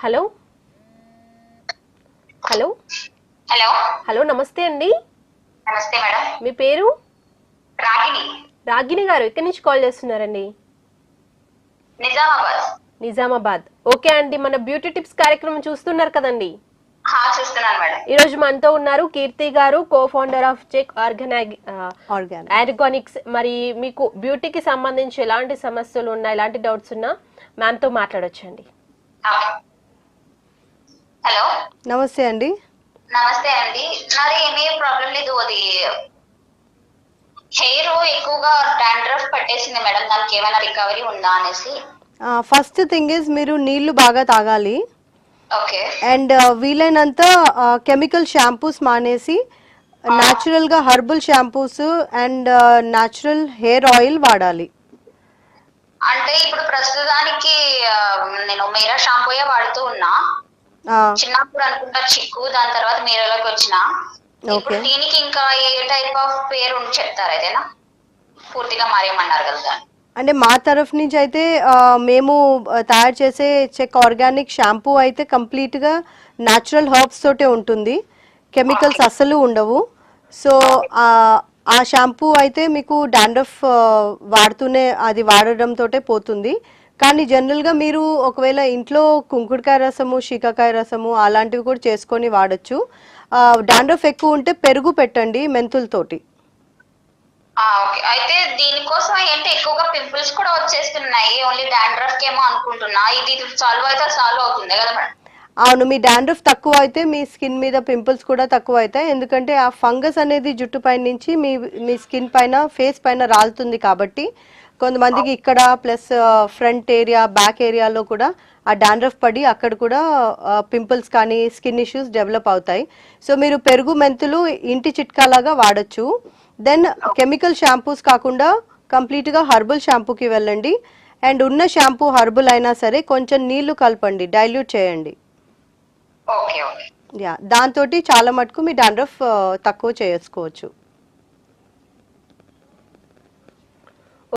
Hello hello hello hello నమస్తే అండి. నమస్తే మేడం. మీ పేరు? రాగిణి. రాగిణి గారు ఎక్కడి నుంచి కాల్ చేస్తున్నారండి? నిజామాబాద్. నిజామాబాద్. ఓకే అండి, మన బ్యూటీ టిప్స్ కార్యక్రమం చూస్తున్నారు కదండి? చూస్తున్నాను మేడం. ఈ రోజు మనతో ఉన్నారు కీర్తి గారు, co founder of check organics. మరి మీకు బ్యూటీకి సంబంధించి ఎలాంటి సమస్యలు ఉన్నా, ఎలాంటి డౌట్స్ ఉన్నా మ్యామ్ తో మాట్లాడొచ్చండి. హలో నమస్తే అండి. నమస్తే అండి. నాది ఏమీ ప్రాబ్లం లేదు. అది హెయిర్ ఎక్కువగా డాండ్రఫ్ పట్టేసింది మేడం. దానికి ఏమైనా రికవరీ ఉందా అనేసి. ఫస్ట్ థింగ్ ఇస్ మీరు నీళ్లు బాగా తాగాలి. ఓకే. అండ్ వీలైనంత కెమికల్ షాంపూస్ మానేసి న్యాచురల్ గా herbal shampoos and natural hair oil వాడాలి. అంటే ఇప్పుడు ప్రస్తుతానికి నేను మీరా షాంపూయే వాడుతూ ఉన్నా. చిన్నప్పుడు అనుకుంటా చిక్కు, దాని తర్వాత మీరాలోకి వచ్చిన. ఇప్పుడు దీనికి ఇంకా ఏ టైప్ ఆఫ్ పేరు చెప్తారా? ఏదైనా పూర్తిగా మారేయమన్నారు కదా. అంటే మా తరఫు నుంచి అయితే మేము తయారు చేసే చెక్ ఆర్గానిక్ షాంపూ అయితే కంప్లీట్గా న్యాచురల్ హర్బ్స్ తోటే ఉంటుంది, కెమికల్స్ అస్సలు ఉండవు. సో ఆ షాంపూ అయితే మీకు డాండ్రఫ్ వాడుతూనే అది వాడడంతో పోతుంది. కానీ జనరల్గా మీరు ఒకవేళ ఇంట్లో కుంకుడుకాయ రసము, శీకాకాయ రసము అలాంటివి కూడా చేసుకొని వాడచ్చు. డాండ్రఫ్ ఎక్కువ ఉంటే పెరుగు పెట్టండి మెంతులతోటి. ఓకే. అయితే దీనికోసం ఏంటి ఎక్కువగా పింపుల్స్ కూడా వచ్చేస్తున్నాయి. ఓన్లీ డాండ్రఫ్ కేమో అనుకుంటున్నా. ఇది సాల్వ్ అయితే సాల్వ్ అవుతుంది కదా మేడం? అవును, మీ డాండ్రఫ్ తక్కువ అయితే మీ స్కిన్ మీద పింపుల్స్ కూడా తక్కువ అవుతాయి. ఎందుకంటే ఆ ఫంగస్ అనేది జుట్టు పైన నుంచి మీ స్కిన్ పైన, ఫేస్ పైన రాలుతుంది. కాబట్టి కొంతమందికి ఇక్కడ ప్లస్ ఫ్రంట్ ఏరియా, బ్యాక్ ఏరియాలో కూడా ఆ డాండ్రఫ్ పడి అక్కడ కూడా పింపుల్స్ కానీ స్కిన్ ఇష్యూస్ డెవలప్ అవుతాయి. సో మీరు పెరుగు, మెంతులు ఇంటి చిట్కాలాగా వాడచ్చు. దెన్ కెమికల్ షాంపూస్ కాకుండా కంప్లీట్గా హర్బల్ షాంపూకి వెళ్ళండి. అండ్ ఉన్న షాంపూ హర్బల్ అయినా సరే కొంచెం నీళ్లు కలపండి, డైల్యూట్ చేయండి. దాంతో చాలా మటుకు మీ డాండ్రఫ్ తక్కువ చేసుకోవచ్చు.